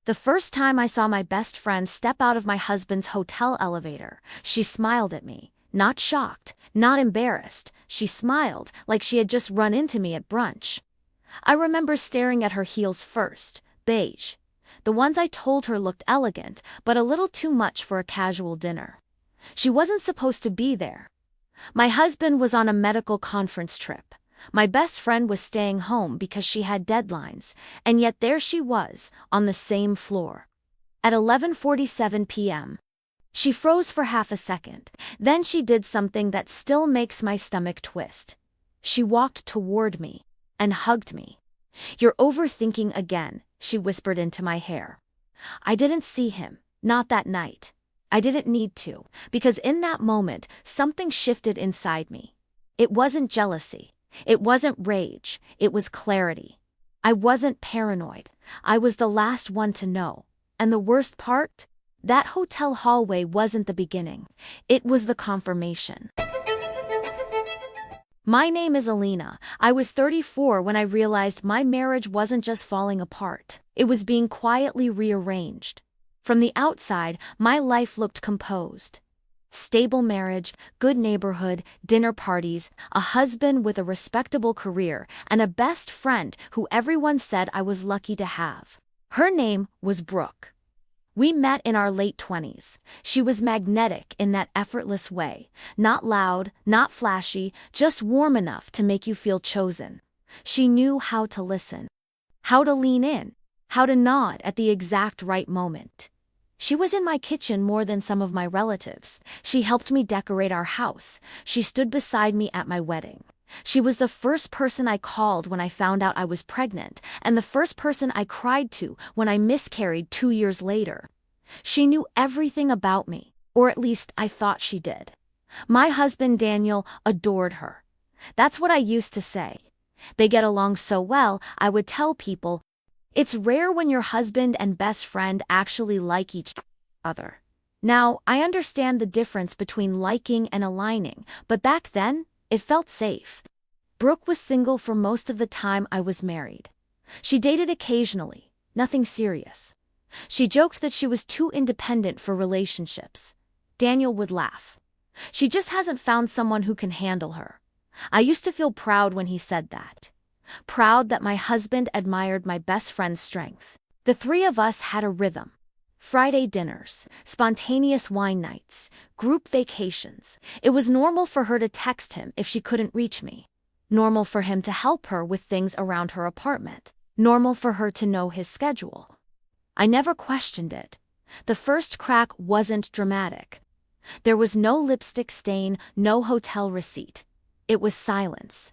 The first time I saw my best friend step out of my husband's hotel elevator, she smiled at me. Not shocked, not embarrassed, she smiled like she had just run into me at brunch. I remember staring at her heels first, beige. The ones I told her looked elegant, but a little too much for a casual dinner. She wasn't supposed to be there. My husband was on a medical conference trip. My best friend was staying home because she had deadlines, and yet there she was, on the same floor. At 11:47 p.m. She froze for half a second, then she did something that still makes my stomach twist. She walked toward me and hugged me. "You're overthinking again," she whispered into my hair. I didn't see him, not that night. I didn't need to, because in that moment, something shifted inside me. It wasn't jealousy. It wasn't rage. It was clarity. I wasn't paranoid. I was the last one to know. And the worst part? That hotel hallway wasn't the beginning. It was the confirmation. My name is Alina. I was 34 when I realized my marriage wasn't just falling apart. It was being quietly rearranged. From the outside, my life looked composed. Stable marriage, good neighborhood, dinner parties, a husband with a respectable career, and a best friend who everyone said I was lucky to have. Her name was Brooke. We met in our late 20s. She was magnetic in that effortless way, not loud, not flashy, just warm enough to make you feel chosen. She knew how to listen, how to lean in, how to nod at the exact right moment. She was in my kitchen more than some of my relatives. She helped me decorate our house. She stood beside me at my wedding. She was the first person I called when I found out I was pregnant, and the first person I cried to when I miscarried 2 years later. She knew everything about me, or at least I thought she did. My husband Daniel adored her. That's what I used to say. They get along so well, I would tell people, it's rare when your husband and best friend actually like each other. Now, I understand the difference between liking and aligning, but back then, it felt safe. Brooke was single for most of the time I was married. She dated occasionally, nothing serious. She joked that she was too independent for relationships. Daniel would laugh. She just hasn't found someone who can handle her. I used to feel proud when he said that. Proud that my husband admired my best friend's strength. The three of us had a rhythm. Friday dinners, spontaneous wine nights, group vacations. It was normal for her to text him if she couldn't reach me. Normal for him to help her with things around her apartment. Normal for her to know his schedule. I never questioned it. The first crack wasn't dramatic. There was no lipstick stain, no hotel receipt. It was silence.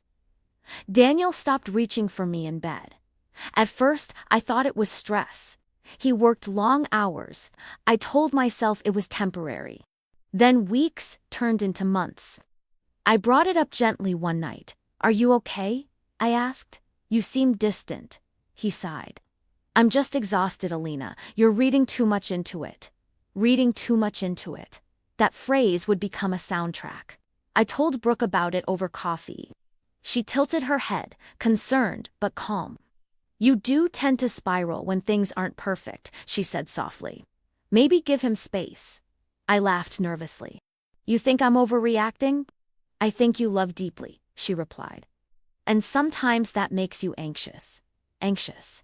Daniel stopped reaching for me in bed. At first, I thought it was stress. He worked long hours. I told myself it was temporary. Then weeks turned into months. I brought it up gently one night. "Are you okay?" I asked. "You seem distant." He sighed. "I'm just exhausted, Alina. You're reading too much into it." Reading too much into it. That phrase would become a soundtrack. I told Brooke about it over coffee. She tilted her head, concerned but calm. "You do tend to spiral when things aren't perfect," she said softly. "Maybe give him space." I laughed nervously. "You think I'm overreacting?" "I think you love deeply," she replied. "And sometimes that makes you anxious." Anxious.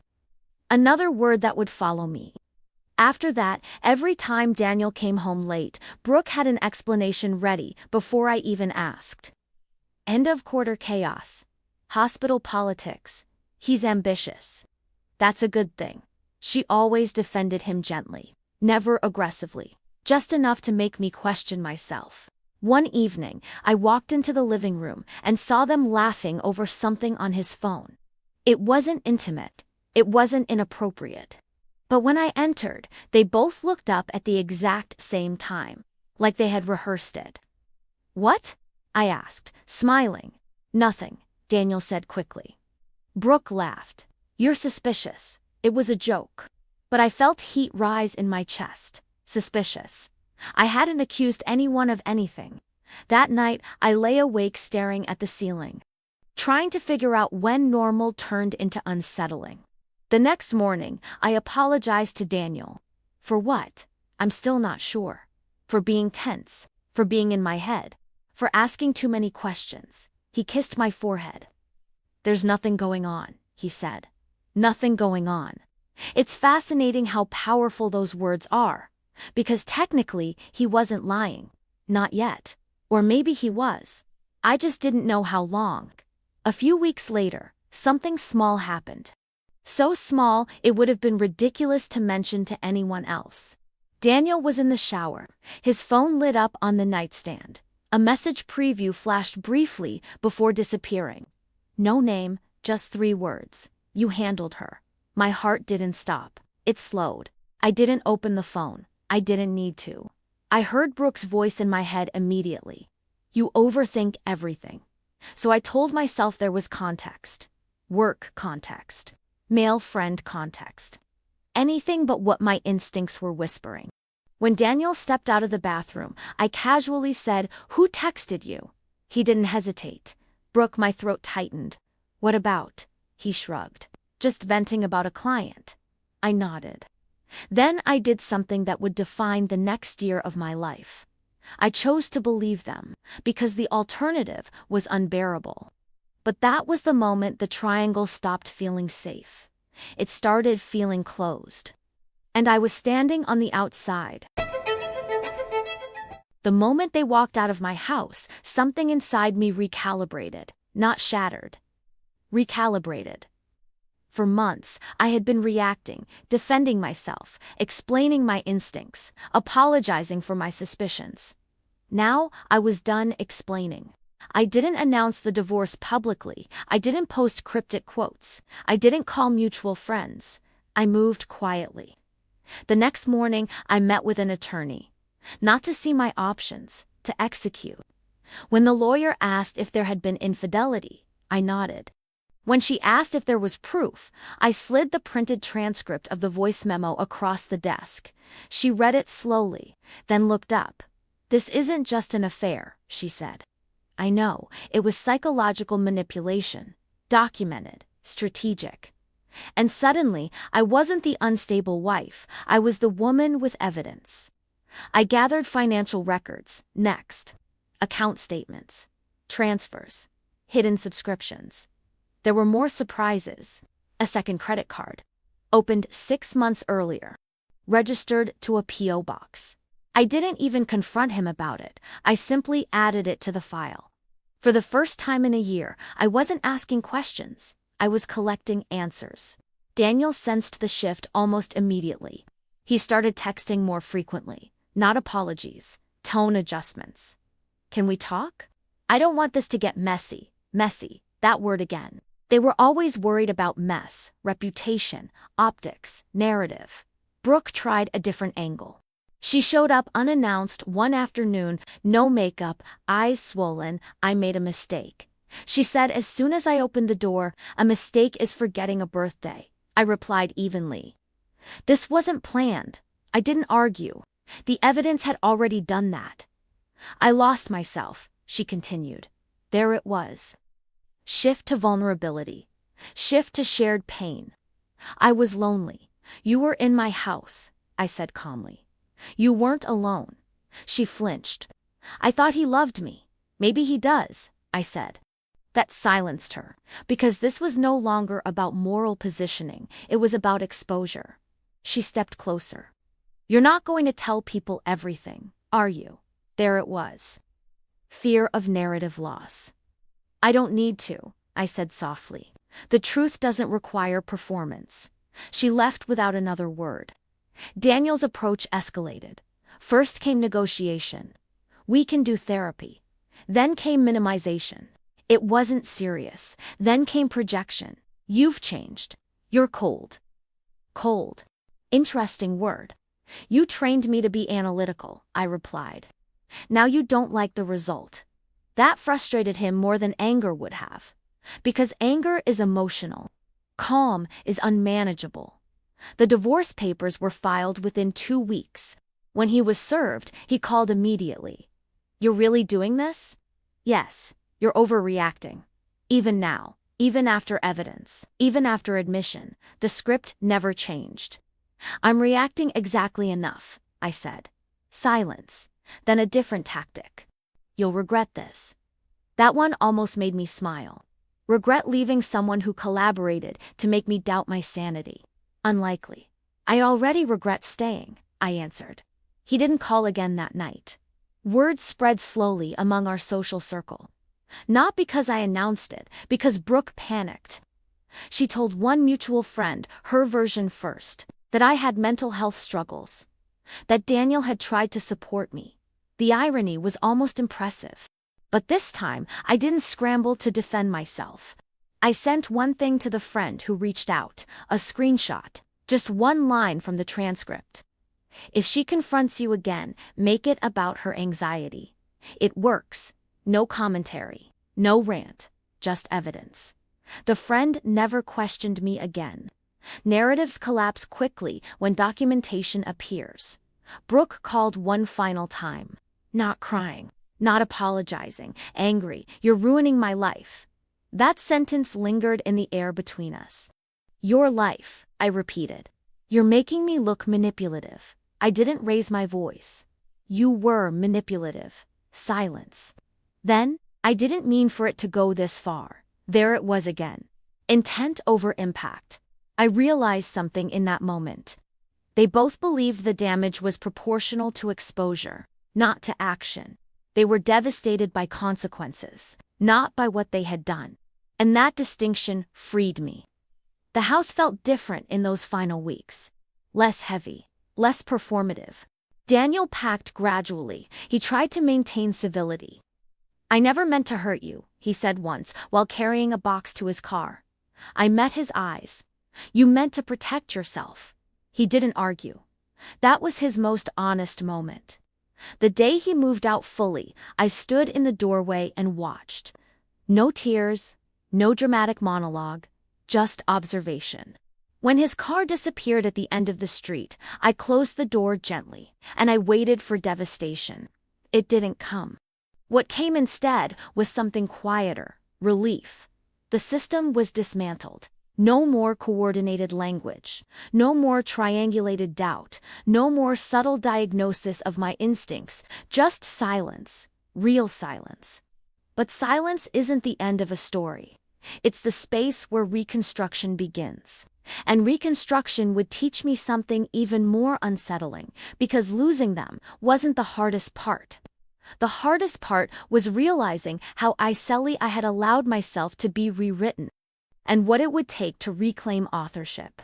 Another word that would follow me. After that, every time Daniel came home late, Brooke had an explanation ready before I even asked. End of quarter chaos. Hospital politics. He's ambitious. That's a good thing. She always defended him gently, never aggressively, just enough to make me question myself. One evening, I walked into the living room and saw them laughing over something on his phone. It wasn't intimate. It wasn't inappropriate. But when I entered, they both looked up at the exact same time, like they had rehearsed it. "What?" I asked, smiling. "Nothing," Daniel said quickly. Brooke laughed. "You're suspicious." It was a joke. But I felt heat rise in my chest. Suspicious. I hadn't accused anyone of anything. That night, I lay awake staring at the ceiling, trying to figure out when normal turned into unsettling. The next morning, I apologized to Daniel. For what? I'm still not sure. For being tense. For being in my head. For asking too many questions. He kissed my forehead. There's nothing going on, he said. Nothing going on. It's fascinating how powerful those words are. Because technically, he wasn't lying. Not yet. Or maybe he was. I just didn't know how long. A few weeks later, something small happened. So small, it would have been ridiculous to mention to anyone else. Daniel was in the shower. His phone lit up on the nightstand. A message preview flashed briefly before disappearing. No name, just 3 words. You handled her. My heart didn't stop. It slowed. I didn't open the phone. I didn't need to. I heard Brooke's voice in my head immediately. You overthink everything. So I told myself there was context. Work context. Male friend context. Anything but what my instincts were whispering. When Daniel stepped out of the bathroom, I casually said, "Who texted you?" He didn't hesitate. Brooke, my throat tightened. What about? He shrugged. Just venting about a client. I nodded. Then I did something that would define the next year of my life. I chose to believe them, because the alternative was unbearable. But that was the moment the triangle stopped feeling safe. It started feeling closed. And I was standing on the outside. The moment they walked out of my house, something inside me recalibrated, not shattered. Recalibrated. For months, I had been reacting, defending myself, explaining my instincts, apologizing for my suspicions. Now, I was done explaining. I didn't announce the divorce publicly. I didn't post cryptic quotes. I didn't call mutual friends. I moved quietly. The next morning, I met with an attorney. Not to see my options, to execute. When the lawyer asked if there had been infidelity, I nodded. When she asked if there was proof, I slid the printed transcript of the voice memo across the desk. She read it slowly, then looked up. This isn't just an affair, she said. I know, it was psychological manipulation. Documented, strategic. And suddenly, I wasn't the unstable wife, I was the woman with evidence. I gathered financial records, next. Account statements. Transfers. Hidden subscriptions. There were more surprises. A second credit card. Opened 6 months earlier. Registered to a P.O. box. I didn't even confront him about it, I simply added it to the file. For the first time in a year, I wasn't asking questions, I was collecting answers. Daniel sensed the shift almost immediately. He started texting more frequently, not apologies, tone adjustments. Can we talk? I don't want this to get messy, that word again. They were always worried about mess, reputation, optics, narrative. Brooke tried a different angle. She showed up unannounced one afternoon, no makeup, eyes swollen. I made a mistake. She said as soon as I opened the door, a mistake is forgetting a birthday. I replied evenly. This wasn't planned. I didn't argue. The evidence had already done that. I lost myself, she continued. There it was. Shift to vulnerability. Shift to shared pain. I was lonely. You were in my house, I said calmly. You weren't alone. She flinched. I thought he loved me. Maybe he does, I said. That silenced her, because this was no longer about moral positioning, it was about exposure. She stepped closer. You're not going to tell people everything, are you? There it was. Fear of narrative loss. I don't need to, I said softly. The truth doesn't require performance. She left without another word. Daniel's approach escalated. First came negotiation. We can do therapy. Then came minimization. It wasn't serious. Then came projection. You've changed. You're cold. Cold. Interesting word. You trained me to be analytical, I replied. Now you don't like the result. That frustrated him more than anger would have. Because anger is emotional. Calm is unmanageable. The divorce papers were filed within 2 weeks. When he was served, he called immediately. You're really doing this? Yes, you're overreacting. Even now. Even after evidence, even after admission, the script never changed. I'm reacting exactly enough, I said. Silence. Then a different tactic. You'll regret this. That one almost made me smile. Regret leaving someone who collaborated to make me doubt my sanity. Unlikely. I already regret staying, I answered. He didn't call again that night. Word spread slowly among our social circle. Not because I announced it, because Brooke panicked. She told one mutual friend, her version first, that I had mental health struggles. That Daniel had tried to support me. The irony was almost impressive. But this time, I didn't scramble to defend myself. I sent one thing to the friend who reached out, a screenshot, just one line from the transcript. If she confronts you again, make it about her anxiety. It works. No commentary, no rant, just evidence. The friend never questioned me again. Narratives collapse quickly when documentation appears. Brooke called one final time. Not crying, not apologizing, angry, "You're ruining my life." That sentence lingered in the air between us. Your life, I repeated. You're making me look manipulative. I didn't raise my voice. You were manipulative. Silence. Then, I didn't mean for it to go this far. There it was again. Intent over impact. I realized something in that moment. They both believed the damage was proportional to exposure, not to action. They were devastated by consequences, not by what they had done. And that distinction freed me. The house felt different in those final weeks. Less heavy, less performative. Daniel packed gradually. He tried to maintain civility. "I never meant to hurt you," he said once while carrying a box to his car. I met his eyes. "You meant to protect yourself." He didn't argue. That was his most honest moment. The day he moved out fully, I stood in the doorway and watched. No tears, no dramatic monologue, just observation. When his car disappeared at the end of the street, I closed the door gently, and I waited for devastation. It didn't come. What came instead was something quieter, relief. The system was dismantled. No more coordinated language. No more triangulated doubt. No more subtle diagnosis of my instincts. Just silence. Real silence. But silence isn't the end of a story. It's the space where reconstruction begins. And reconstruction would teach me something even more unsettling, because losing them wasn't the hardest part. The hardest part was realizing how silly I had allowed myself to be rewritten, and what it would take to reclaim authorship.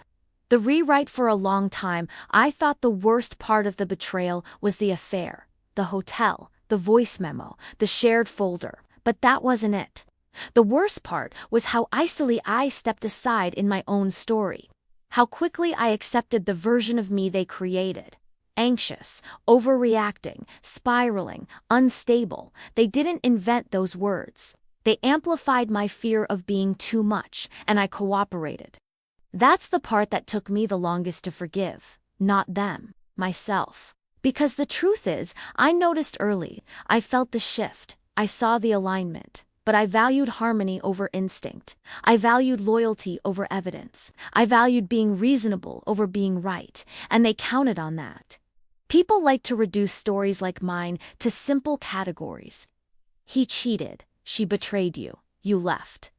The rewrite. For a long time, I thought the worst part of the betrayal was the affair, the hotel, the voice memo, the shared folder, but that wasn't it. The worst part was how easily I stepped aside in my own story. How quickly I accepted the version of me they created. Anxious, overreacting, spiraling, unstable. They didn't invent those words. They amplified my fear of being too much, and I cooperated. That's the part that took me the longest to forgive. Not them, myself. Because the truth is, I noticed early. I felt the shift. I saw the alignment. But I valued harmony over instinct. I valued loyalty over evidence. I valued being reasonable over being right, and they counted on that. People like to reduce stories like mine to simple categories. He cheated, she betrayed you, you left.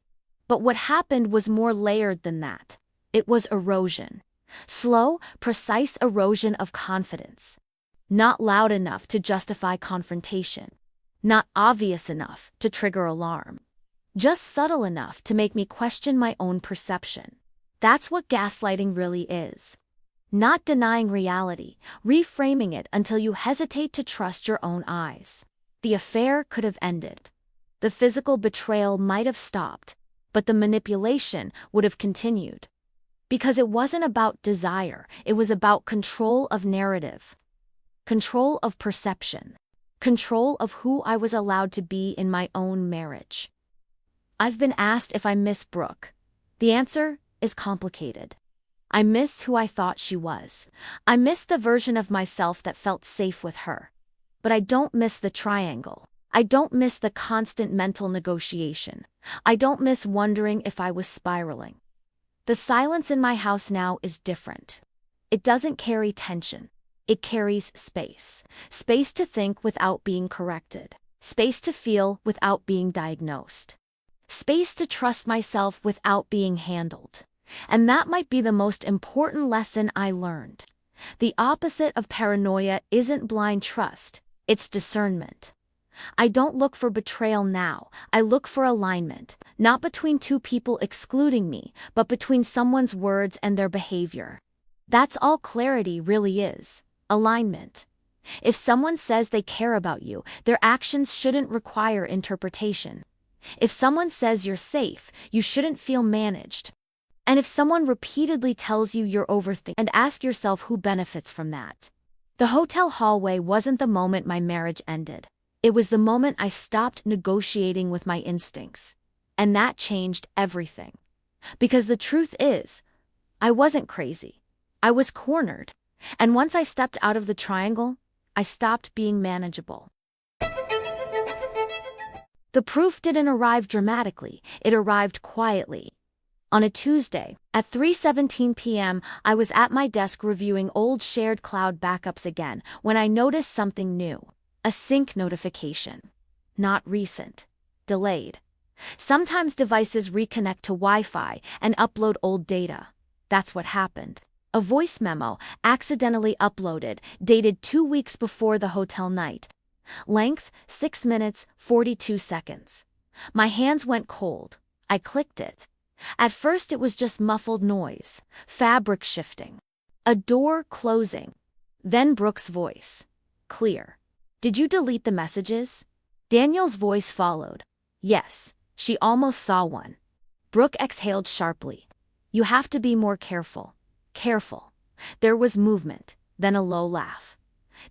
But what happened was more layered than that. It was erosion. Slow, precise erosion of confidence. Not loud enough to justify confrontation. Not obvious enough to trigger alarm. Just subtle enough to make me question my own perception. That's what gaslighting really is. Not denying reality, reframing it until you hesitate to trust your own eyes. The affair could have ended. The physical betrayal might have stopped, but the manipulation would have continued. Because it wasn't about desire, it was about control of narrative. Control of perception. Control of who I was allowed to be in my own marriage. I've been asked if I miss Brooke. The answer is complicated. I miss who I thought she was. I miss the version of myself that felt safe with her. But I don't miss the triangle. I don't miss the constant mental negotiation. I don't miss wondering if I was spiraling. The silence in my house now is different. It doesn't carry tension. It carries space. Space to think without being corrected. Space to feel without being diagnosed. Space to trust myself without being handled. And that might be the most important lesson I learned. The opposite of paranoia isn't blind trust, it's discernment. I don't look for betrayal now, I look for alignment, not between two people excluding me, but between someone's words and their behavior. That's all clarity really is, alignment. If someone says they care about you, their actions shouldn't require interpretation. If someone says you're safe, you shouldn't feel managed. And if someone repeatedly tells you you're overthinking, and ask yourself who benefits from that. The hotel hallway wasn't the moment my marriage ended. It was the moment I stopped negotiating with my instincts. And that changed everything. Because the truth is, I wasn't crazy. I was cornered. And once I stepped out of the triangle, I stopped being manageable. The proof didn't arrive dramatically, it arrived quietly. On a Tuesday, at 3:17 p.m., I was at my desk reviewing old shared cloud backups again when I noticed something new. A sync notification. Not recent. Delayed. Sometimes devices reconnect to Wi-Fi and upload old data. That's what happened. A voice memo, accidentally uploaded, dated 2 weeks before the hotel night. Length, 6 minutes, 42 seconds. My hands went cold. I clicked it. At first it was just muffled noise, fabric shifting, a door closing. Then Brooke's voice. Clear. Did you delete the messages? Daniel's voice followed. Yes, she almost saw one. Brooke exhaled sharply. You have to be more careful. Careful. There was movement, then a low laugh.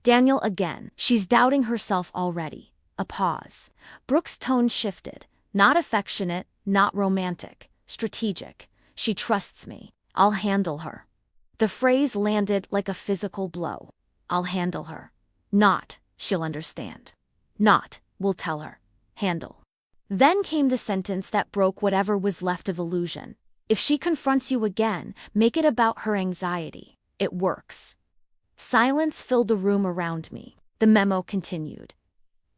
Daniel again. She's doubting herself already. A pause. Brooke's tone shifted. Not affectionate, not romantic. Strategic. She trusts me. I'll handle her. The phrase landed like a physical blow. I'll handle her. Not, she'll understand. Not, we'll tell her. Handle. Then came the sentence that broke whatever was left of illusion. If she confronts you again, make it about her anxiety. It works. Silence filled the room around me. The memo continued.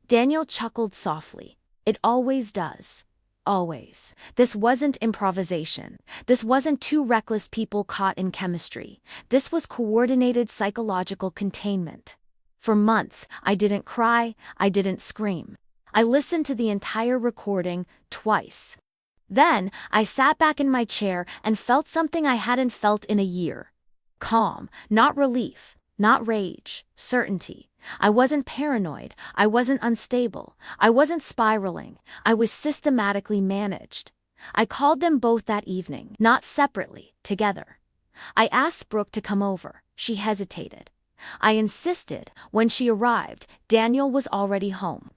Daniel chuckled softly. It always does. Always. This wasn't improvisation. This wasn't two reckless people caught in chemistry. This was coordinated psychological containment. For months, I didn't cry, I didn't scream. I listened to the entire recording twice. Then, I sat back in my chair and felt something I hadn't felt in a year. Calm, not relief, not rage, certainty. I wasn't paranoid, I wasn't unstable, I wasn't spiraling, I was systematically managed. I called them both that evening, not separately, together. I asked Brooke to come over, she hesitated. I insisted. When she arrived, Daniel was already home.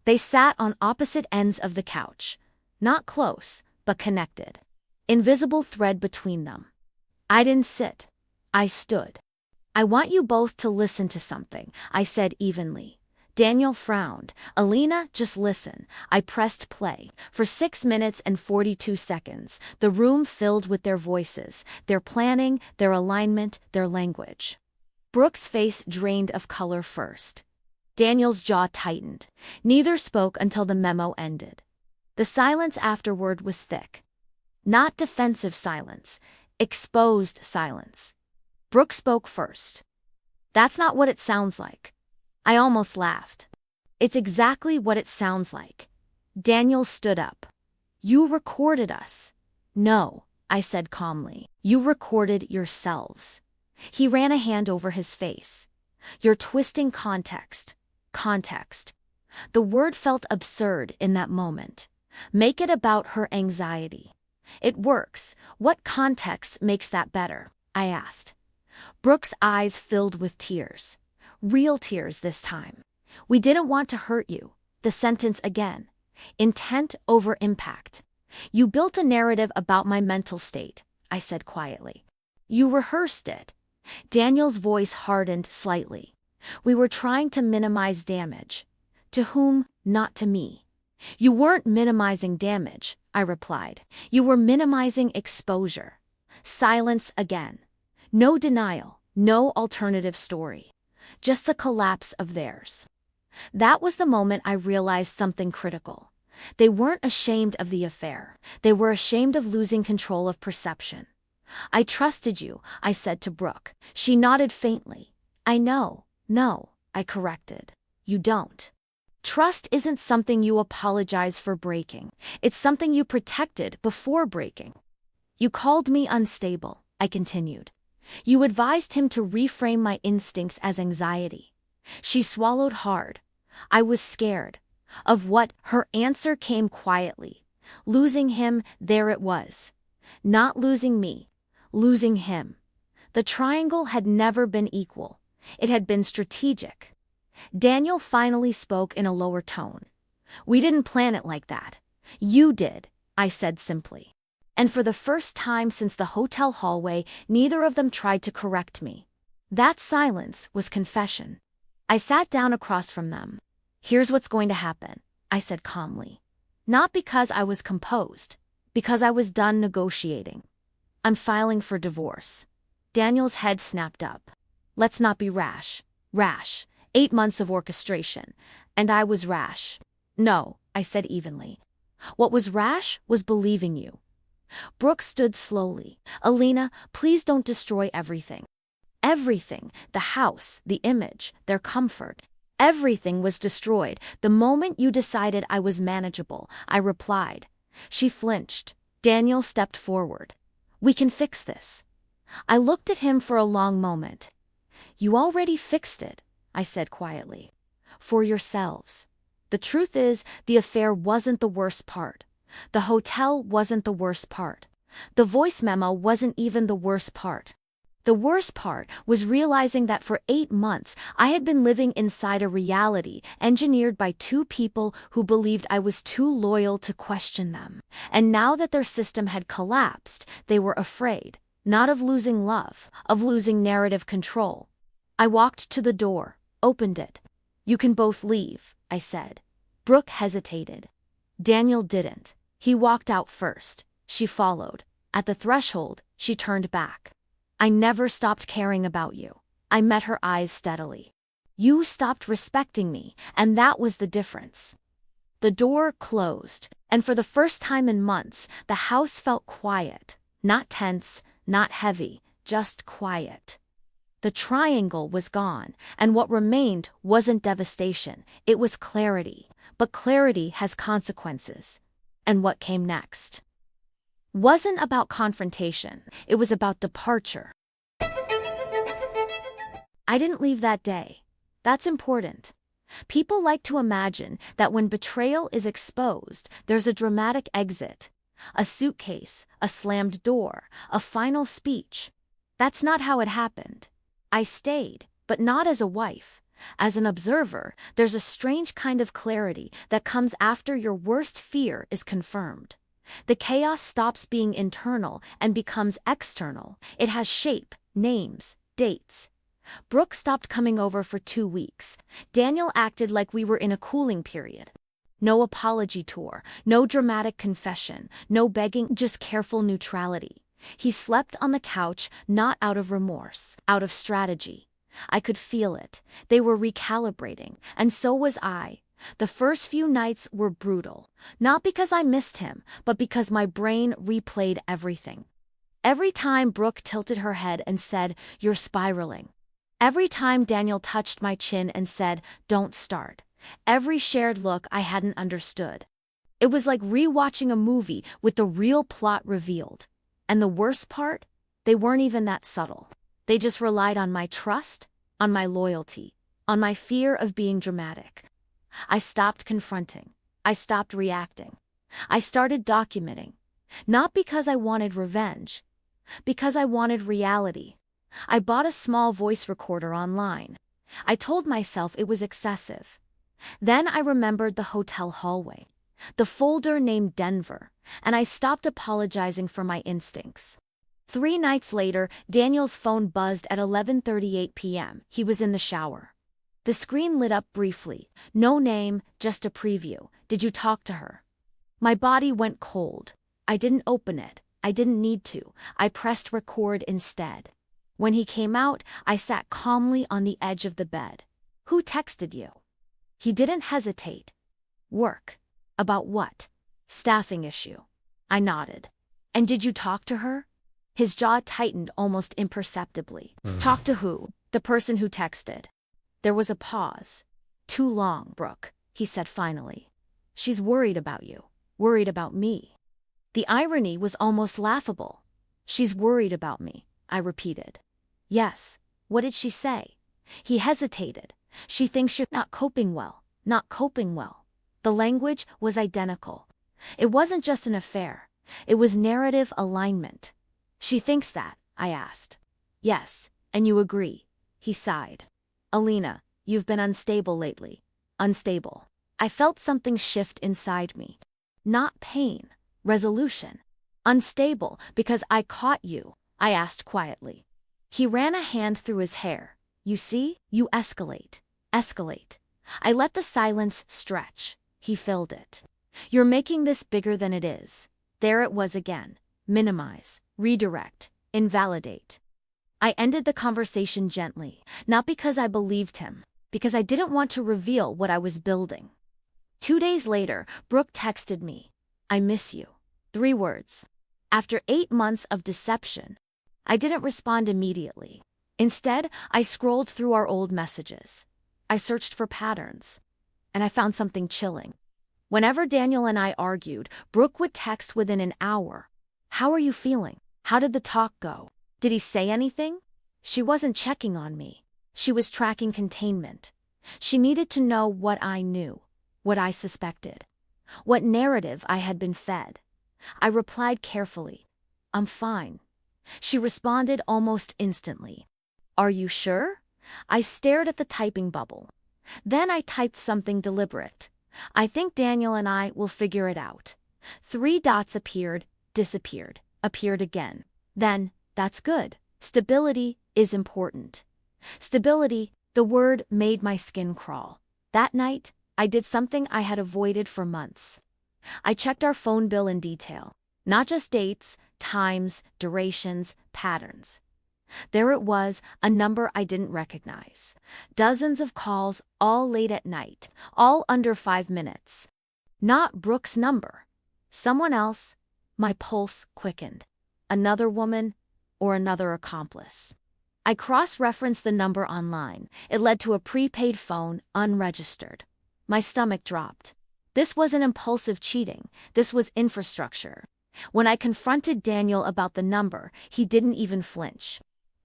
They sat on opposite ends of the couch. Not close, but connected. Invisible thread between them. I didn't sit. I stood. I want you both to listen to something, I said evenly. Daniel frowned. Alina, just listen. I pressed play. For 6 minutes and 42 seconds, the room filled with their voices, their planning, their alignment, their language. Brooke's face drained of color first. Daniel's jaw tightened. Neither spoke until the memo ended. The silence afterward was thick. Not defensive silence, exposed silence. Brooke spoke first. That's not what it sounds like. I almost laughed. It's exactly what it sounds like. Daniel stood up. You recorded us. No, I said calmly. You recorded yourselves. He ran a hand over his face. You're twisting context. Context. The word felt absurd in that moment. Make it about her anxiety. It works. What context makes that better? I asked. Brooke's eyes filled with tears. Real tears this time. We didn't want to hurt you. The sentence again. Intent over impact. You built a narrative about my mental state, I said quietly. You rehearsed it. Daniel's voice hardened slightly. We were trying to minimize damage. To whom? not to me. You weren't minimizing damage, I replied. You were minimizing exposure. Silence again. No denial, no alternative story. Just the collapse of theirs. That was the moment I realized something critical. They weren't ashamed of the affair. They were ashamed of losing control of perception. I trusted you, I said to Brooke. She nodded faintly. I know. No, I corrected. You don't. Trust isn't something you apologize for breaking. It's something you protected before breaking. You called me unstable, I continued. You advised him to reframe my instincts as anxiety. She swallowed hard. I was scared. Of what? Her answer came quietly. Losing him, there it was. Not losing me. Losing him. The triangle had never been equal. It had been strategic. Daniel finally spoke in a lower tone. We didn't plan it like that. You did, I said simply. And for the first time since the hotel hallway, neither of them tried to correct me. That silence was confession. I sat down across from them. Here's what's going to happen, I said calmly. Not because I was composed, because I was done negotiating. I'm filing for divorce. Daniel's head snapped up. Let's not be rash. Rash. 8 months of orchestration. And I was rash. No, I said evenly. What was rash was believing you. Brooke stood slowly. Alina, please don't destroy everything. Everything, the house, the image, their comfort. Everything was destroyed the moment you decided I was manageable, I replied. She flinched. Daniel stepped forward. We can fix this. I looked at him for a long moment. You already fixed it, I said quietly. For yourselves. The truth is, the affair wasn't the worst part. The hotel wasn't the worst part. The voice memo wasn't even the worst part. The worst part was realizing that for 8 months I had been living inside a reality engineered by 2 people who believed I was too loyal to question them. And now that their system had collapsed, they were afraid, not of losing love, of losing narrative control. I walked to the door, opened it. You can both leave, I said. Brooke hesitated. Daniel didn't. He walked out first. She followed. At the threshold, she turned back. I never stopped caring about you. I met her eyes steadily. You stopped respecting me, and that was the difference. The door closed, and for the first time in months, the house felt quiet. Not tense, not heavy, just quiet. The triangle was gone, and what remained wasn't devastation, it was clarity. But clarity has consequences. And what came next wasn't about confrontation, it was about departure. I didn't leave that day. That's important. People like to imagine that when betrayal is exposed, there's a dramatic exit. A suitcase, a slammed door, a final speech. That's not how it happened. I stayed, but not as a wife. As an observer, there's a strange kind of clarity that comes after your worst fear is confirmed. The chaos stops being internal and becomes external. It has shape, names, dates. Brooke stopped coming over for 2 weeks. Daniel acted like we were in a cooling period. No apology tour, no dramatic confession, no begging, just careful neutrality. He slept on the couch, not out of remorse, out of strategy. I could feel it. They were recalibrating, and so was I. The first few nights were brutal, not because I missed him, but because my brain replayed everything. Every time Brooke tilted her head and said, "You're spiraling." Every time Daniel touched my chin and said, "Don't start." Every shared look I hadn't understood. It was like rewatching a movie with the real plot revealed. And the worst part? They weren't even that subtle. They just relied on my trust, on my loyalty, on my fear of being dramatic. I stopped confronting. I stopped reacting. I started documenting. Not because I wanted revenge, because I wanted reality. I bought a small voice recorder online. I told myself it was excessive. Then I remembered the hotel hallway, the folder named Denver, and I stopped apologizing for my instincts. 3 nights later, Daniel's phone buzzed at 11:38 p.m. He was in the shower. The screen lit up briefly. No name, just a preview. Did you talk to her? My body went cold. I didn't open it. I didn't need to. I pressed record instead. When he came out, I sat calmly on the edge of the bed. Who texted you? He didn't hesitate. Work. About what? Staffing issue. I nodded. And did you talk to her? His jaw tightened almost imperceptibly. Talk to who? The person who texted. There was a pause. Too long, Brooke, he said finally. She's worried about you. Worried about me. The irony was almost laughable. She's worried about me, I repeated. Yes. What did she say? He hesitated. She thinks you're not coping well. Not coping well. The language was identical. It wasn't just an affair. It was narrative alignment. She thinks that, I asked. Yes, and you agree. He sighed. Alina, you've been unstable lately. Unstable. I felt something shift inside me. Not pain. Resolution. Unstable because I caught you, I asked quietly. He ran a hand through his hair. You see, you escalate. Escalate. I let the silence stretch. He filled it. You're making this bigger than it is. There it was again. Minimize, redirect, invalidate. I ended the conversation gently, not because I believed him, because I didn't want to reveal what I was building. 2 days later, Brooke texted me. I miss you. 3 words. After 8 months of deception, I didn't respond immediately. Instead, I scrolled through our old messages. I searched for patterns, and I found something chilling. Whenever Daniel and I argued, Brooke would text within an hour. How are you feeling? How did the talk go? Did he say anything? She wasn't checking on me. She was tracking containment. She needed to know what I knew, what I suspected, what narrative I had been fed. I replied carefully. I'm fine. She responded almost instantly. Are you sure? I stared at the typing bubble. Then I typed something deliberate. I think Daniel and I will figure it out. 3 dots appeared, disappeared, appeared again. Then, that's good. Stability is important. Stability, the word made my skin crawl. That night, I did something I had avoided for months. I checked our phone bill in detail. Not just dates, times, durations, patterns. There it was, a number I didn't recognize. Dozens of calls, all late at night, all under 5 minutes. Not Brooke's number. Someone else. My pulse quickened. Another woman, or another accomplice. I cross-referenced the number online. It led to a prepaid phone, unregistered. My stomach dropped. This wasn't impulsive cheating. This was infrastructure. When I confronted Daniel about the number, he didn't even flinch.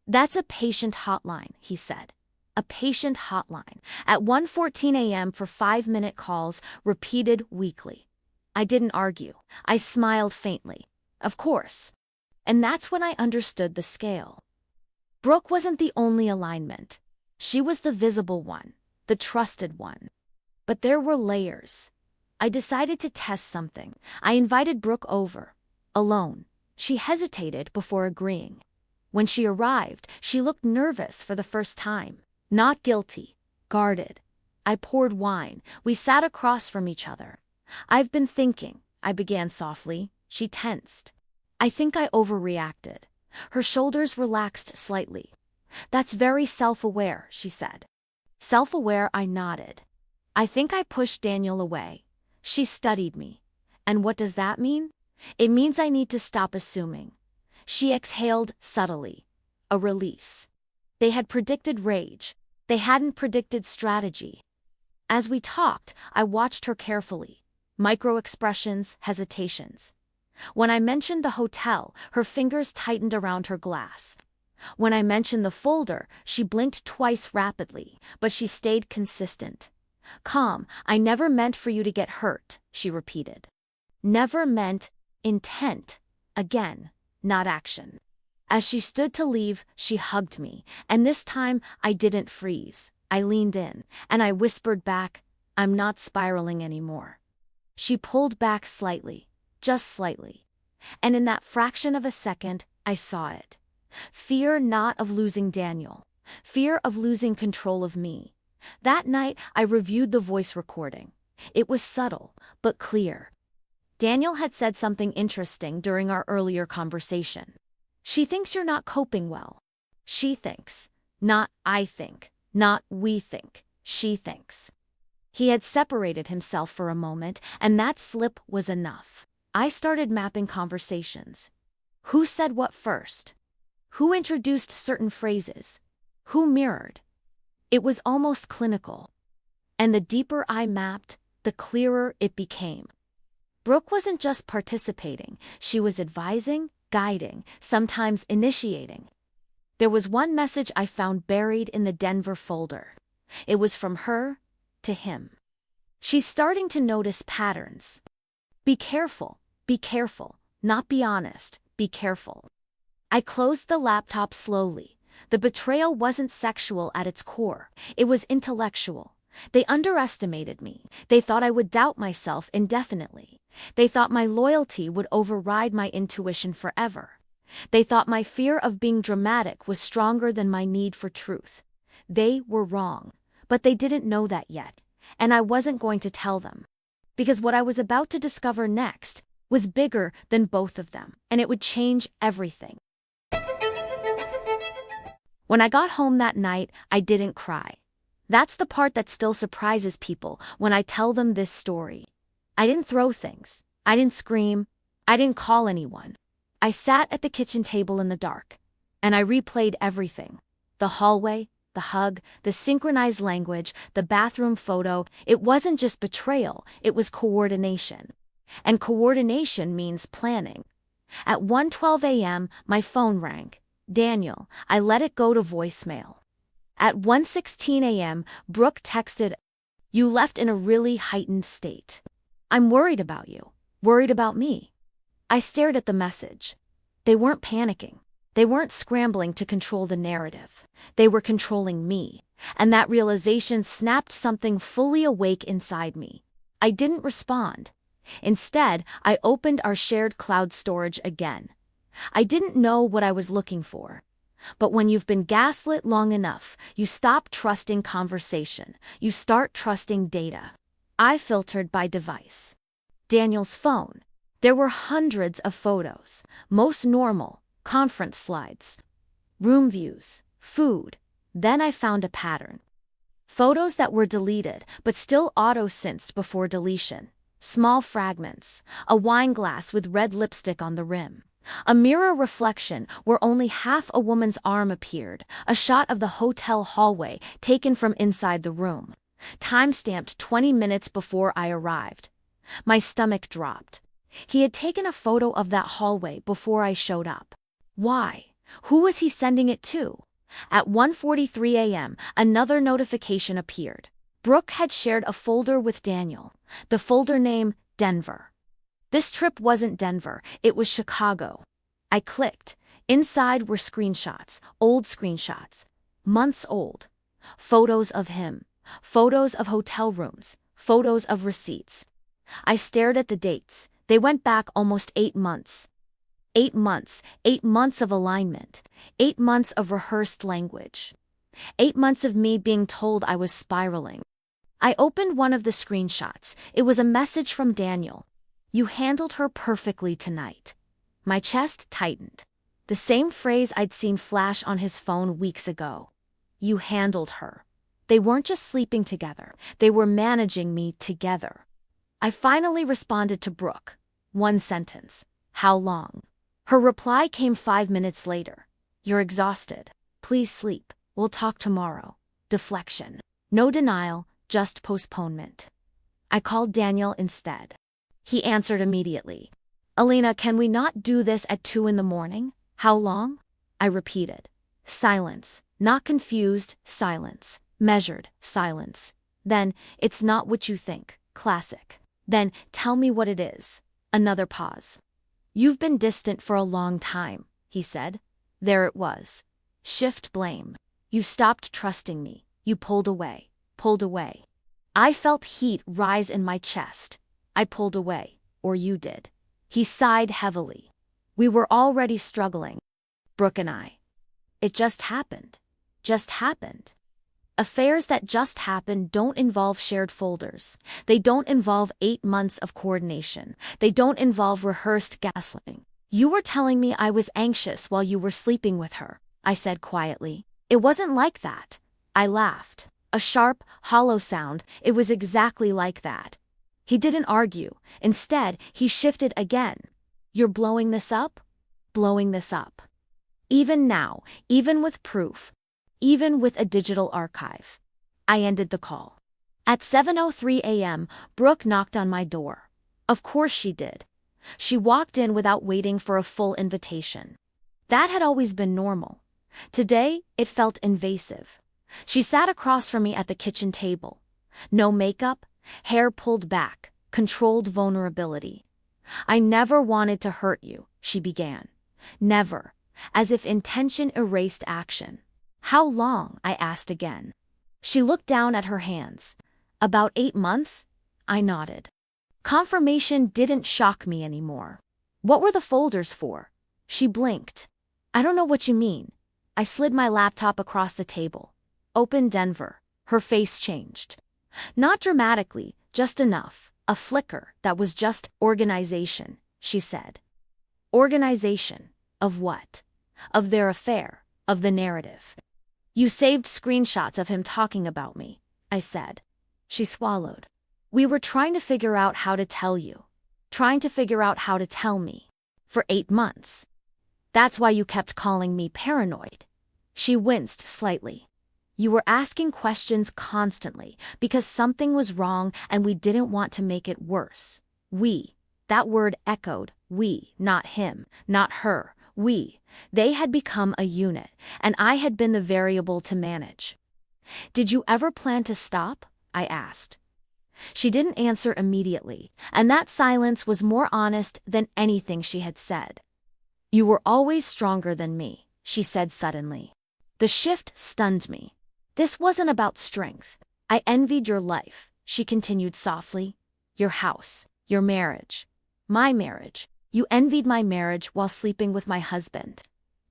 That's a patient hotline, he said. A patient hotline. At 1:14 a.m. for 5-minute calls, repeated weekly. I didn't argue. I smiled faintly. Of course. And that's when I understood the scale. Brooke wasn't the only alignment. She was the visible one, the trusted one. But there were layers. I decided to test something. I invited Brooke over. Alone. She hesitated before agreeing. When she arrived, she looked nervous for the first time. Not guilty. Guarded. I poured wine. We sat across from each other. I've been thinking, I began softly. She tensed. I think I overreacted. Her shoulders relaxed slightly. That's very self-aware, she said. Self-aware, I nodded. I think I pushed Daniel away. She studied me. And what does that mean? It means I need to stop assuming. She exhaled subtly. A release. They had predicted rage. They hadn't predicted strategy. As we talked, I watched her carefully. Micro-expressions, hesitations. When I mentioned the hotel, her fingers tightened around her glass. When I mentioned the folder, she blinked twice rapidly, but she stayed consistent. Calm, I never meant for you to get hurt, she repeated. Never meant intent. Again, not action. As she stood to leave, she hugged me, and this time I didn't freeze. I leaned in, and I whispered back, I'm not spiraling anymore. She pulled back slightly, just slightly. And in that fraction of a second, I saw it. Fear not of losing Daniel. Fear of losing control of me. That night, I reviewed the voice recording. It was subtle, but clear. Daniel had said something interesting during our earlier conversation. She thinks you're not coping well. She thinks. Not I think. Not we think. She thinks. He had separated himself for a moment, and that slip was enough. I started mapping conversations. Who said what first? Who introduced certain phrases? Who mirrored? It was almost clinical. And the deeper I mapped, the clearer it became. Brooke wasn't just participating, she was advising, guiding, sometimes initiating. There was one message I found buried in the Denver folder. It was from her to him. She's starting to notice patterns. Be careful, not be honest, be careful. I closed the laptop slowly. The betrayal wasn't sexual at its core, it was intellectual. They underestimated me. They thought I would doubt myself indefinitely. They thought my loyalty would override my intuition forever. They thought my fear of being dramatic was stronger than my need for truth. They were wrong, but they didn't know that yet, and I wasn't going to tell them. Because what I was about to discover next was bigger than both of them, and it would change everything. When I got home that night, I didn't cry. That's the part that still surprises people when I tell them this story. I didn't throw things. I didn't scream. I didn't call anyone. I sat at the kitchen table in the dark, and I replayed everything. The hallway, the hug, the synchronized language, the bathroom photo. It wasn't just betrayal, it was coordination. And coordination means planning. At 1:12 a.m., my phone rang. Daniel, I let it go to voicemail. At 1:16 a.m., Brooke texted, "You left in a really heightened state. I'm worried about you. Worried about me." I stared at the message. They weren't panicking. They weren't scrambling to control the narrative. They were controlling me. And that realization snapped something fully awake inside me. I didn't respond. Instead, I opened our shared cloud storage again. I didn't know what I was looking for. But when you've been gaslit long enough, you stop trusting conversation. You start trusting data. I filtered by device. Daniel's phone. There were hundreds of photos, most normal, conference slides, room views, food. Then I found a pattern. Photos that were deleted, but still auto-synced before deletion. Small fragments, a wine glass with red lipstick on the rim. A mirror reflection where only half a woman's arm appeared, a shot of the hotel hallway taken from inside the room. Time-stamped 20 minutes before I arrived. My stomach dropped. He had taken a photo of that hallway before I showed up. Why? Who was he sending it to? At 1:43 a.m., another notification appeared. Brooke had shared a folder with Daniel. The folder name, Denver. This trip wasn't Denver, it was Chicago. I clicked. Inside were screenshots, old screenshots, months old. Photos of him, photos of hotel rooms, photos of receipts. I stared at the dates. They went back almost 8 months. 8 months of alignment, 8 months of rehearsed language. 8 months of me being told I was spiraling. I opened one of the screenshots. It was a message from Daniel. "You handled her perfectly tonight." My chest tightened. The same phrase I'd seen flash on his phone weeks ago. You handled her. They weren't just sleeping together. They were managing me together. I finally responded to Brooke. One sentence. How long? Her reply came 5 minutes later. You're exhausted. Please sleep. We'll talk tomorrow. Deflection. No denial, just postponement. I called Daniel instead. He answered immediately. Alina, can we not do this at 2 in the morning? How long? I repeated. Silence. Not confused, silence. Measured, silence. Then, it's not what you think. Classic. Then, tell me what it is. Another pause. You've been distant for a long time, he said. There it was. Shift blame. You stopped trusting me. You pulled away. Pulled away. I felt heat rise in my chest. I pulled away, or you did. He sighed heavily. We were already struggling. Brooke and I. It just happened. Just happened. Affairs that just happen don't involve shared folders. They don't involve 8 months of coordination. They don't involve rehearsed gaslighting. You were telling me I was anxious while you were sleeping with her, I said quietly. It wasn't like that. I laughed. A sharp, hollow sound. It was exactly like that. He didn't argue. Instead, he shifted again. You're blowing this up? Blowing this up. Even now, even with proof, even with a digital archive. I ended the call. At 7:03 a.m., Brooke knocked on my door. Of course she did. She walked in without waiting for a full invitation. That had always been normal. Today, it felt invasive. She sat across from me at the kitchen table. No makeup, hair pulled back, controlled vulnerability. I never wanted to hurt you, she began. Never. As if intention erased action. How long? I asked again. She looked down at her hands. About 8 months? I nodded. Confirmation didn't shock me anymore. What were the folders for? She blinked. I don't know what you mean. I slid my laptop across the table. Open Denver. Her face changed. Not dramatically, just enough. A flicker that was just organization, she said. Organization. Of what? Of their affair. Of the narrative. You saved screenshots of him talking about me, I said. She swallowed. We were trying to figure out how to tell you. Trying to figure out how to tell me. For 8 months. That's why you kept calling me paranoid. She winced slightly. You were asking questions constantly because something was wrong and we didn't want to make it worse. We. That word echoed. We, not him, not her. We. They had become a unit, and I had been the variable to manage. Did you ever plan to stop? I asked. She didn't answer immediately, and that silence was more honest than anything she had said. You were always stronger than me, she said suddenly. The shift stunned me. This wasn't about strength. I envied your life, she continued softly. Your house, your marriage. My marriage. You envied my marriage while sleeping with my husband.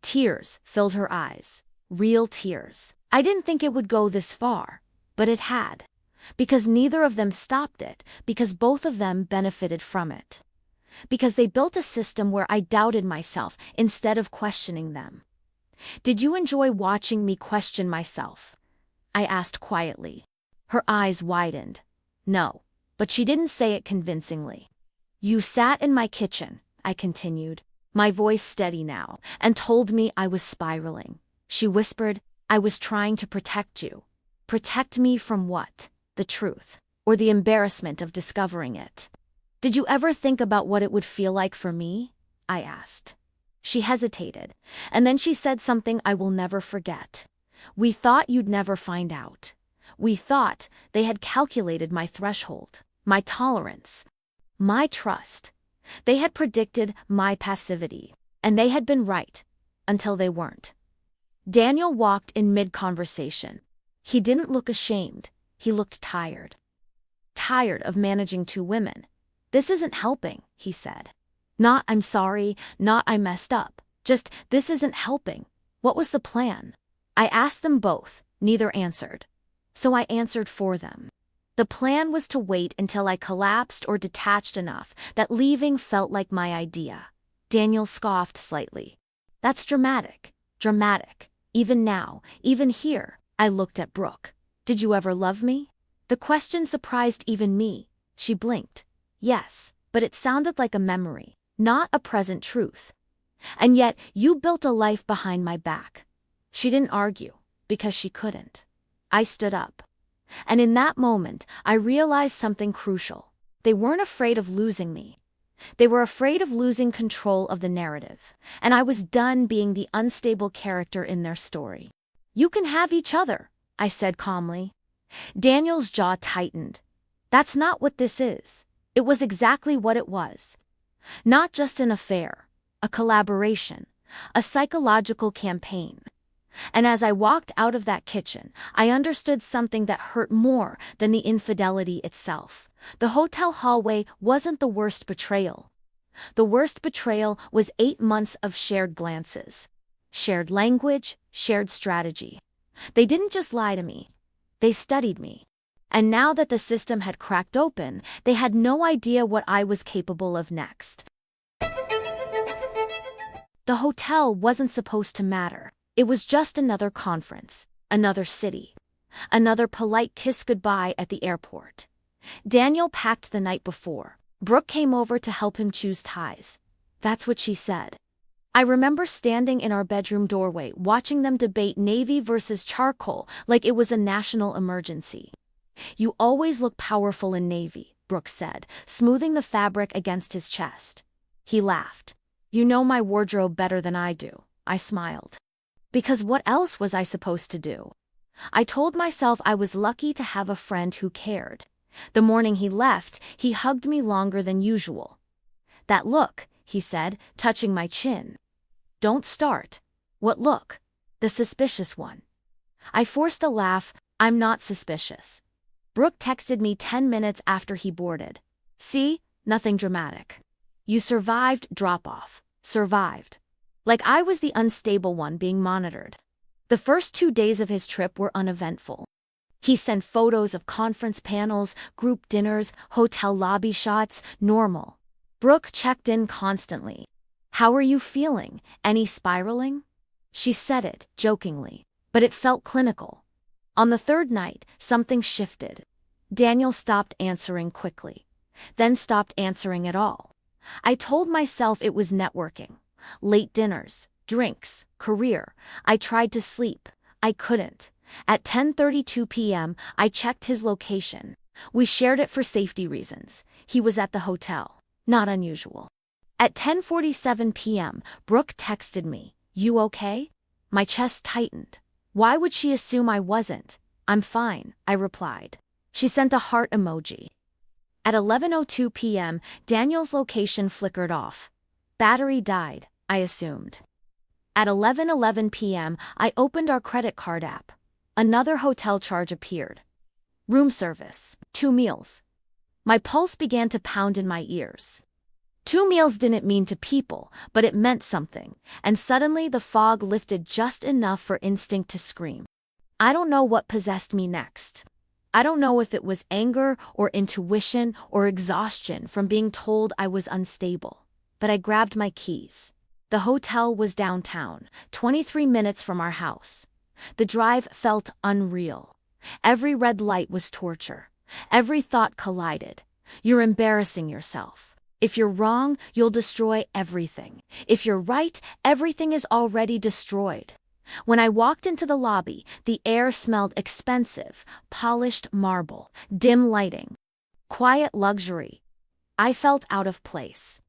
Tears filled her eyes. Real tears. I didn't think it would go this far, but it had. Because neither of them stopped it, because both of them benefited from it. Because they built a system where I doubted myself instead of questioning them. Did you enjoy watching me question myself? I asked quietly. Her eyes widened. No, but she didn't say it convincingly. You sat in my kitchen, I continued, my voice steady now, and told me I was spiraling. She whispered, I was trying to protect you. Protect me from what? The truth, or the embarrassment of discovering it. Did you ever think about what it would feel like for me? I asked. She hesitated, and then she said something I will never forget. We thought you'd never find out. We thought they had calculated my threshold, my tolerance, my trust. They had predicted my passivity, and they had been right, until they weren't. Daniel walked in mid-conversation. He didn't look ashamed, he looked tired. Tired of managing 2 women. This isn't helping, he said. Not I'm sorry, not I messed up. Just this isn't helping. What was the plan? I asked them both, neither answered. So I answered for them. The plan was to wait until I collapsed or detached enough that leaving felt like my idea. Daniel scoffed slightly. That's dramatic. Dramatic. Even now, even here, I looked at Brooke. Did you ever love me? The question surprised even me. She blinked. Yes, but it sounded like a memory, not a present truth. And yet, you built a life behind my back. She didn't argue, because she couldn't. I stood up. And in that moment, I realized something crucial. They weren't afraid of losing me. They were afraid of losing control of the narrative, and I was done being the unstable character in their story. You can have each other, I said calmly. Daniel's jaw tightened. That's not what this is. It was exactly what it was. Not just an affair, a collaboration, a psychological campaign. And as I walked out of that kitchen, I understood something that hurt more than the infidelity itself. The hotel hallway wasn't the worst betrayal. The worst betrayal was 8 months of shared glances, shared language, shared strategy. They didn't just lie to me. They studied me. And now that the system had cracked open, they had no idea what I was capable of next. The hotel wasn't supposed to matter. It was just another conference, another city, another polite kiss goodbye at the airport. Daniel packed the night before. Brooke came over to help him choose ties. That's what she said. I remember standing in our bedroom doorway watching them debate navy versus charcoal like it was a national emergency. You always look powerful in navy, Brooke said, smoothing the fabric against his chest. He laughed. You know my wardrobe better than I do, I smiled. Because what else was I supposed to do? I told myself I was lucky to have a friend who cared. The morning he left, he hugged me longer than usual. That look, he said, touching my chin. Don't start. What look? The suspicious one. I forced a laugh. I'm not suspicious. Brooke texted me 10 minutes after he boarded. See? Nothing dramatic. You survived drop-off. Survived. Like I was the unstable one being monitored. The first 2 days of his trip were uneventful. He sent photos of conference panels, group dinners, hotel lobby shots, normal. Brooke checked in constantly. How are you feeling? Any spiraling? She said it, jokingly, but it felt clinical. On the third night, something shifted. Daniel stopped answering quickly, then stopped answering at all. I told myself it was networking. Late dinners, drinks, career. I tried to sleep. I couldn't. At 10:32 p.m., I checked his location. We shared it for safety reasons. He was at the hotel. Not unusual. At 10:47 p.m., Brooke texted me, "You okay?" My chest tightened. Why would she assume I wasn't? "I'm fine," I replied. She sent a heart emoji. At 11:02 p.m., Daniel's location flickered off. Battery died, I assumed. At 11:11 p.m., I opened our credit card app. Another hotel charge appeared. Room service, 2 meals. My pulse began to pound in my ears. 2 meals didn't mean to people, but it meant something, and suddenly the fog lifted just enough for instinct to scream. I don't know what possessed me next. I don't know if it was anger or intuition or exhaustion from being told I was unstable, but I grabbed my keys. The hotel was downtown, 23 minutes from our house. The drive felt unreal. Every red light was torture. Every thought collided. You're embarrassing yourself. If you're wrong, you'll destroy everything. If you're right, everything is already destroyed. When I walked into the lobby, the air smelled expensive, polished marble, dim lighting, quiet luxury. I felt out of place.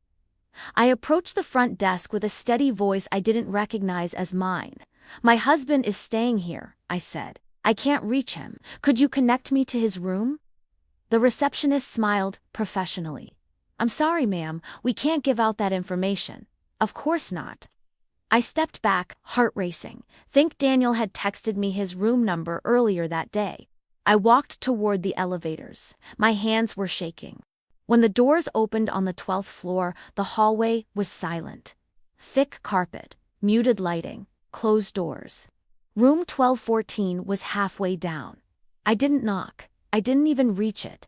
I approached the front desk with a steady voice I didn't recognize as mine. "My husband is staying here," I said. "I can't reach him. Could you connect me to his room?" The receptionist smiled professionally. "I'm sorry, ma'am, we can't give out that information." "Of course not." I stepped back, heart racing. Think Daniel had texted me his room number earlier that day. I walked toward the elevators. My hands were shaking. When the doors opened on the 12th floor, the hallway was silent. Thick carpet, muted lighting, closed doors. Room 1214 was halfway down. I didn't knock. I didn't even reach it.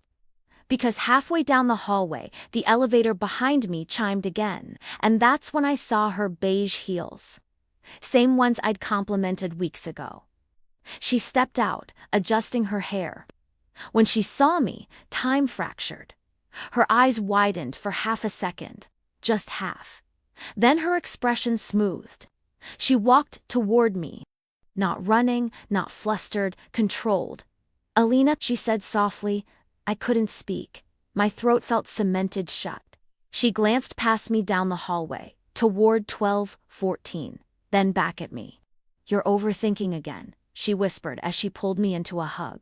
Because halfway down the hallway, the elevator behind me chimed again, and that's when I saw her beige heels. Same ones I'd complimented weeks ago. She stepped out, adjusting her hair. When she saw me, time fractured. Her eyes widened for half a second, just half. Then her expression smoothed. She walked toward me. Not running, not flustered, controlled. "Alina," she said softly. I couldn't speak. My throat felt cemented shut. She glanced past me down the hallway, toward 1214, then back at me. "You're overthinking again," she whispered as she pulled me into a hug.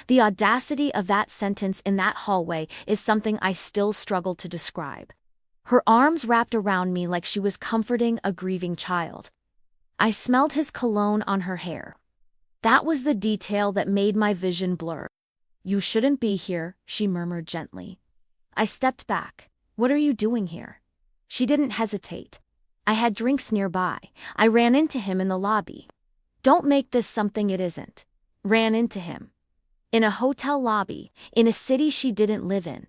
The audacity of that sentence in that hallway is something I still struggle to describe. Her arms wrapped around me like she was comforting a grieving child. I smelled his cologne on her hair. That was the detail that made my vision blur. "You shouldn't be here," she murmured gently. I stepped back. "What are you doing here?" She didn't hesitate. "I had drinks nearby. I ran into him in the lobby." "Don't make this something it isn't." "Ran into him." In a hotel lobby, in a city she didn't live in.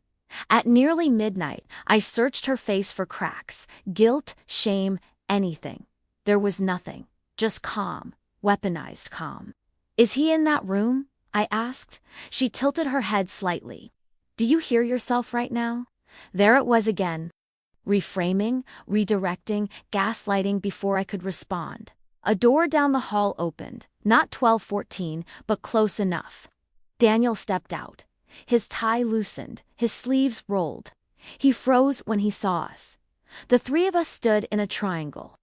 At nearly midnight, I searched her face for cracks, guilt, shame, anything. There was nothing, just calm, weaponized calm. Is he in that room? I asked. She tilted her head slightly. Do you hear yourself right now? There it was again. Reframing, redirecting, gaslighting before I could respond. A door down the hall opened, not 12:14, but close enough. Daniel stepped out. His tie loosened, his sleeves rolled. He froze when he saw us. The three of us stood in a triangle.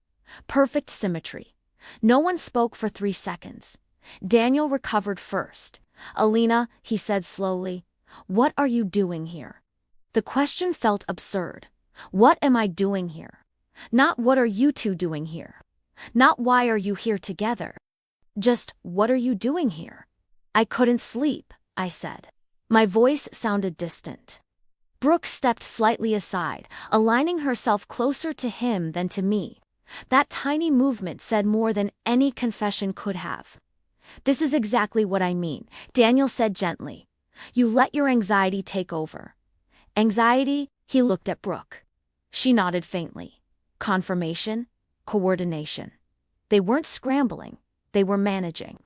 Perfect symmetry. No one spoke for 3 seconds. Daniel recovered first. Alina, he said slowly, what are you doing here? The question felt absurd. What am I doing here? Not what are you two doing here? Not why are you here together? Just what are you doing here? I couldn't sleep, I said. My voice sounded distant. Brooke stepped slightly aside, aligning herself closer to him than to me. That tiny movement said more than any confession could have. This is exactly what I mean, Daniel said gently. You let your anxiety take over. Anxiety? He looked at Brooke. She nodded faintly. Confirmation? Coordination. They weren't scrambling, they were managing.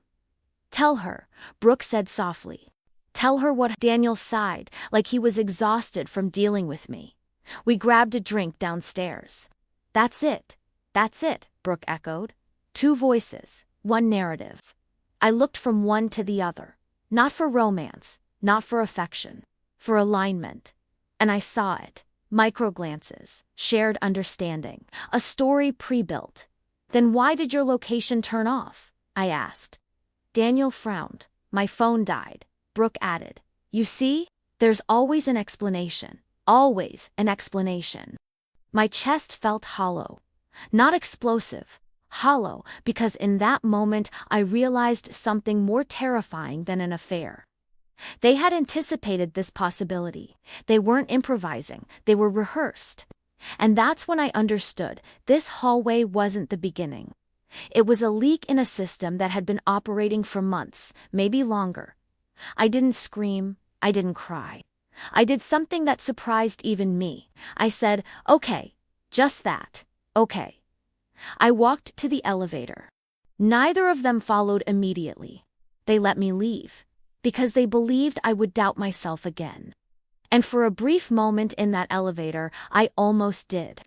Tell her, Brooke said softly. Tell her what. Daniel sighed, like he was exhausted from dealing with me. We grabbed a drink downstairs. That's it, Brooke echoed. 2 voices, 1 narrative. I looked from one to the other. Not for romance, not for affection, for alignment. And I saw it. Micro-glances, shared understanding, a story pre-built. Then why did your location turn off? I asked. Daniel frowned. My phone died. Brooke added. You see, there's always an explanation. Always an explanation. My chest felt hollow. Not explosive. Hollow, because in that moment I realized something more terrifying than an affair. They had anticipated this possibility. They weren't improvising, they were rehearsed. And that's when I understood this hallway wasn't the beginning. It was a leak in a system that had been operating for months, maybe longer. I didn't scream, I didn't cry. I did something that surprised even me. I said, okay, just that, okay. I walked to the elevator. Neither of them followed immediately. They let me leave, because they believed I would doubt myself again. And for a brief moment in that elevator, I almost did.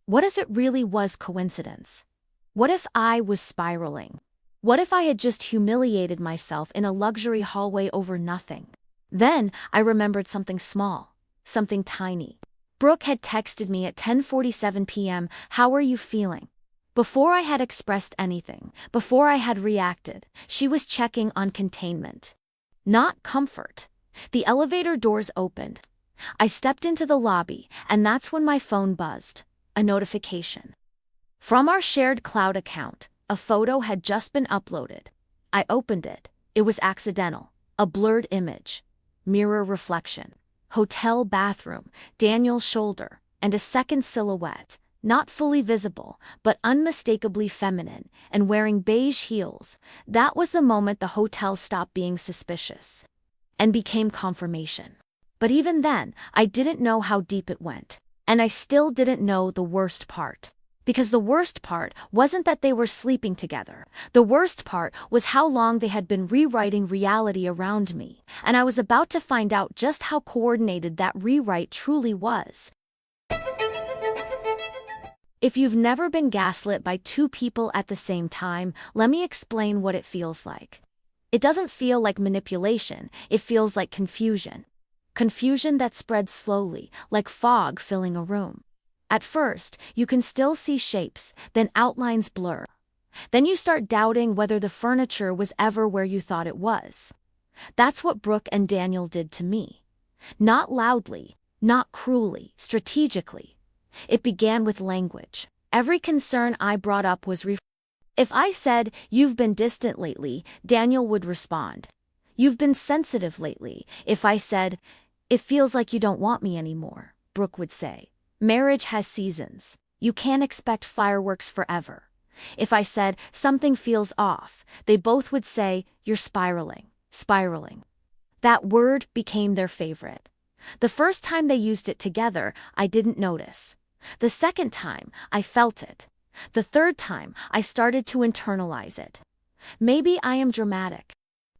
What if it really was coincidence? What if I was spiraling? What if I had just humiliated myself in a luxury hallway over nothing? Then I remembered something small, something tiny. Brooke had texted me at 10:47 p.m., how are you feeling? Before I had expressed anything, before I had reacted, she was checking on containment. Not comfort. The elevator doors opened. I stepped into the lobby, and that's when my phone buzzed. A notification. From our shared cloud account, a photo had just been uploaded. I opened it. It was accidental. A blurred image. Mirror reflection. Hotel bathroom, Daniel's shoulder, and a second silhouette. Not fully visible, but unmistakably feminine, and wearing beige heels. That was the moment the hotel stopped being suspicious. And became confirmation. But even then, I didn't know how deep it went. And I still didn't know the worst part. Because the worst part wasn't that they were sleeping together. The worst part was how long they had been rewriting reality around me. And I was about to find out just how coordinated that rewrite truly was. If you've never been gaslit by 2 people at the same time, let me explain what it feels like. It doesn't feel like manipulation, it feels like confusion. Confusion that spreads slowly, like fog filling a room. At first, you can still see shapes, then outlines blur. Then you start doubting whether the furniture was ever where you thought it was. That's what Brooke and Daniel did to me. Not loudly, not cruelly, strategically. It began with language. Every concern I brought up was If I said, you've been distant lately, Daniel would respond. You've been sensitive lately. If I said, it feels like you don't want me anymore, Brooke would say. Marriage has seasons. You can't expect fireworks forever. If I said, something feels off, they both would say, you're spiraling. That word became their favorite. The first time they used it together, I didn't notice. The second time, I felt it. The third time, I started to internalize it. Maybe I am dramatic.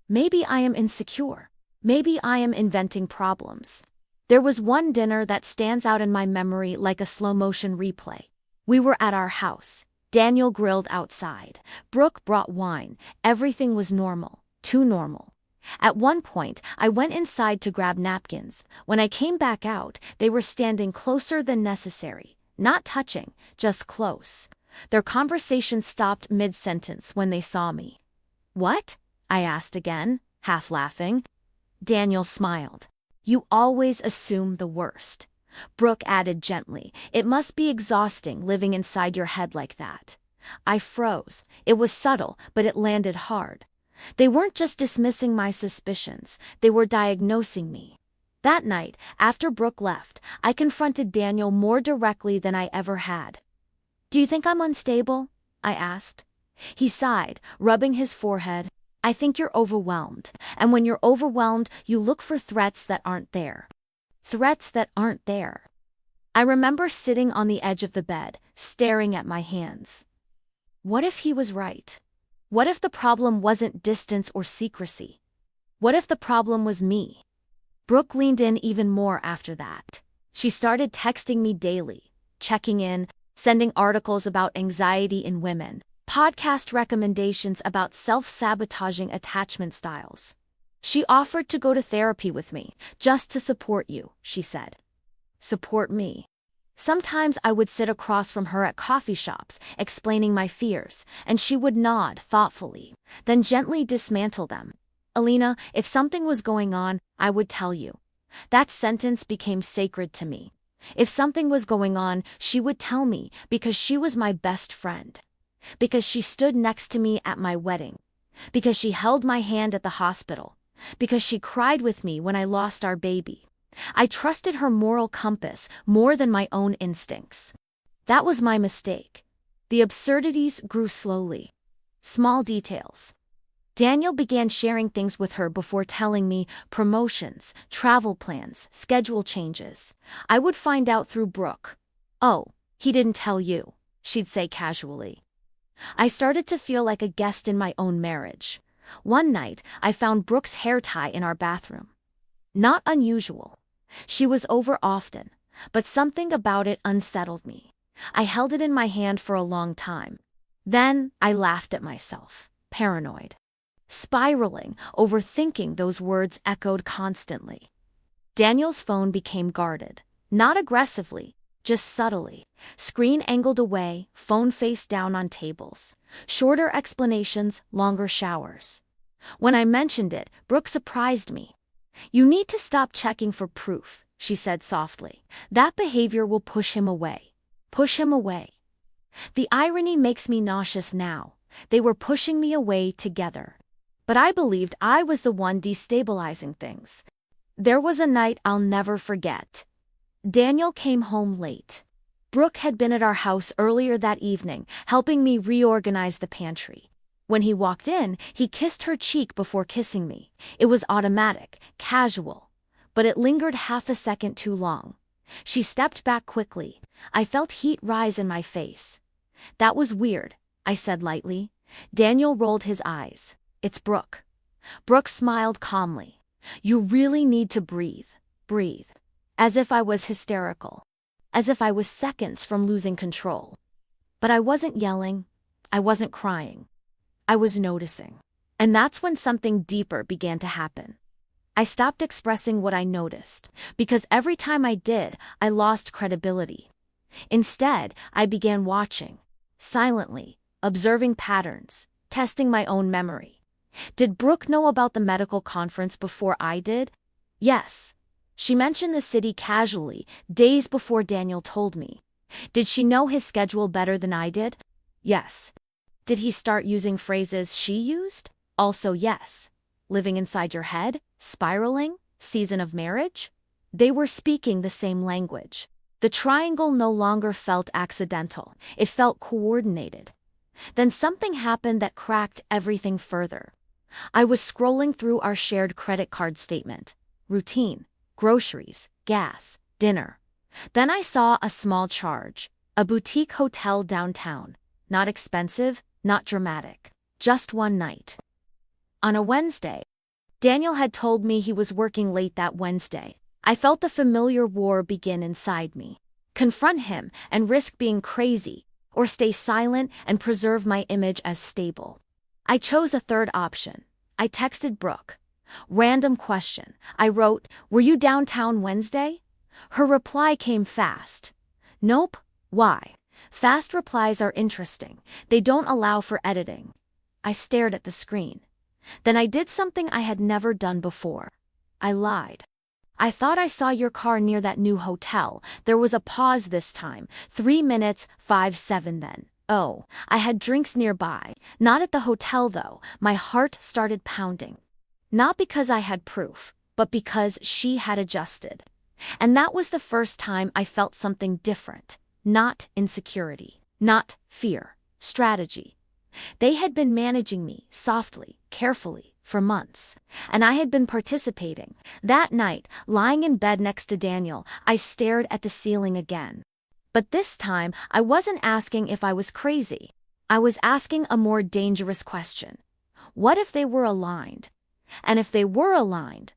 Maybe I am insecure. Maybe I am inventing problems. There was one dinner that stands out in my memory like a slow-motion replay. We were at our house. Daniel grilled outside. Brooke brought wine. Everything was normal. Too normal. At one point, I went inside to grab napkins. When I came back out, they were standing closer than necessary. Not touching, just close. Their conversation stopped mid-sentence when they saw me. "What?" I asked again, half laughing. Daniel smiled. "You always assume the worst." Brooke added gently, "It must be exhausting living inside your head like that." I froze. It was subtle, but it landed hard. They weren't just dismissing my suspicions, they were diagnosing me. That night, after Brooke left, I confronted Daniel more directly than I ever had. "Do you think I'm unstable?" I asked. He sighed, rubbing his forehead. "I think you're overwhelmed, and when you're overwhelmed, you look for threats that aren't there." Threats that aren't there. I remember sitting on the edge of the bed, staring at my hands. What if he was right? What if the problem wasn't distance or secrecy? What if the problem was me? Brooke leaned in even more after that. She started texting me daily, checking in, sending articles about anxiety in women, podcast recommendations about self-sabotaging attachment styles. She offered to go to therapy with me, just to support you, she said. Support me. Sometimes I would sit across from her at coffee shops, explaining my fears, and she would nod thoughtfully, then gently dismantle them. "Alina, if something was going on, I would tell you." That sentence became sacred to me. If something was going on, she would tell me because she was my best friend. Because she stood next to me at my wedding. Because she held my hand at the hospital. Because she cried with me when I lost our baby. I trusted her moral compass more than my own instincts. That was my mistake. The absurdities grew slowly. Small details. Daniel began sharing things with her before telling me: promotions, travel plans, schedule changes. I would find out through Brooke. "Oh, he didn't tell you," she'd say casually. I started to feel like a guest in my own marriage. One night, I found Brooke's hair tie in our bathroom. Not unusual. She was over often, but something about it unsettled me. I held it in my hand for a long time. Then I laughed at myself, paranoid. Spiraling, overthinking, those words echoed constantly. Daniel's phone became guarded, not aggressively, just subtly. Screen angled away, phone face down on tables. Shorter explanations, longer showers. When I mentioned it, Brooke surprised me. "You need to stop checking for proof," she said softly. "That behavior will push him away." Push him away. The irony makes me nauseous now. They were pushing me away together. But I believed I was the one destabilizing things. There was a night I'll never forget. Daniel came home late. Brooke had been at our house earlier that evening, helping me reorganize the pantry. When he walked in, he kissed her cheek before kissing me. It was automatic, casual, but it lingered half a second too long. She stepped back quickly. I felt heat rise in my face. "That was weird," I said lightly. Daniel rolled his eyes. "It's Brooke." Brooke smiled calmly. "You really need to breathe, breathe." As if I was hysterical. As if I was seconds from losing control. But I wasn't yelling. I wasn't crying. I was noticing. And that's when something deeper began to happen. I stopped expressing what I noticed, because every time I did, I lost credibility. Instead, I began watching, silently, observing patterns, testing my own memory. Did Brooke know about the medical conference before I did? Yes. She mentioned the city casually, days before Daniel told me. Did she know his schedule better than I did? Yes. Did he start using phrases she used? Also yes. Living inside your head? Spiraling? Season of marriage? They were speaking the same language. The triangle no longer felt accidental. It felt coordinated. Then something happened that cracked everything further. I was scrolling through our shared credit card statement. Routine, groceries, gas, dinner. Then I saw a small charge. A boutique hotel downtown. Not expensive, not dramatic. Just one night. On a Wednesday. Daniel had told me he was working late that Wednesday. I felt the familiar war begin inside me. Confront him and risk being crazy, or stay silent and preserve my image as stable. I chose a third option. I texted Brooke. Random question. I wrote, "Were you downtown Wednesday?" Her reply came fast. "Nope. Why?" Fast replies are interesting. They don't allow for editing. I stared at the screen. Then I did something I had never done before. I lied. "I thought I saw your car near that new hotel." There was a pause this time. 3 minutes, 5-7 then. Oh, I had drinks nearby. Not at the hotel though. My heart started pounding. Not because I had proof, but because she had adjusted. And that was the first time I felt something different. Not insecurity. Not fear. Strategy. They had been managing me, softly, carefully, for months. And I had been participating. That night, lying in bed next to Daniel, I stared at the ceiling again. But this time, I wasn't asking if I was crazy. I was asking a more dangerous question. What if they were aligned? And if they were aligned,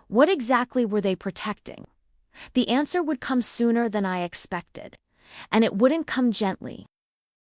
what exactly were they protecting? The answer would come sooner than I expected. And it wouldn't come gently.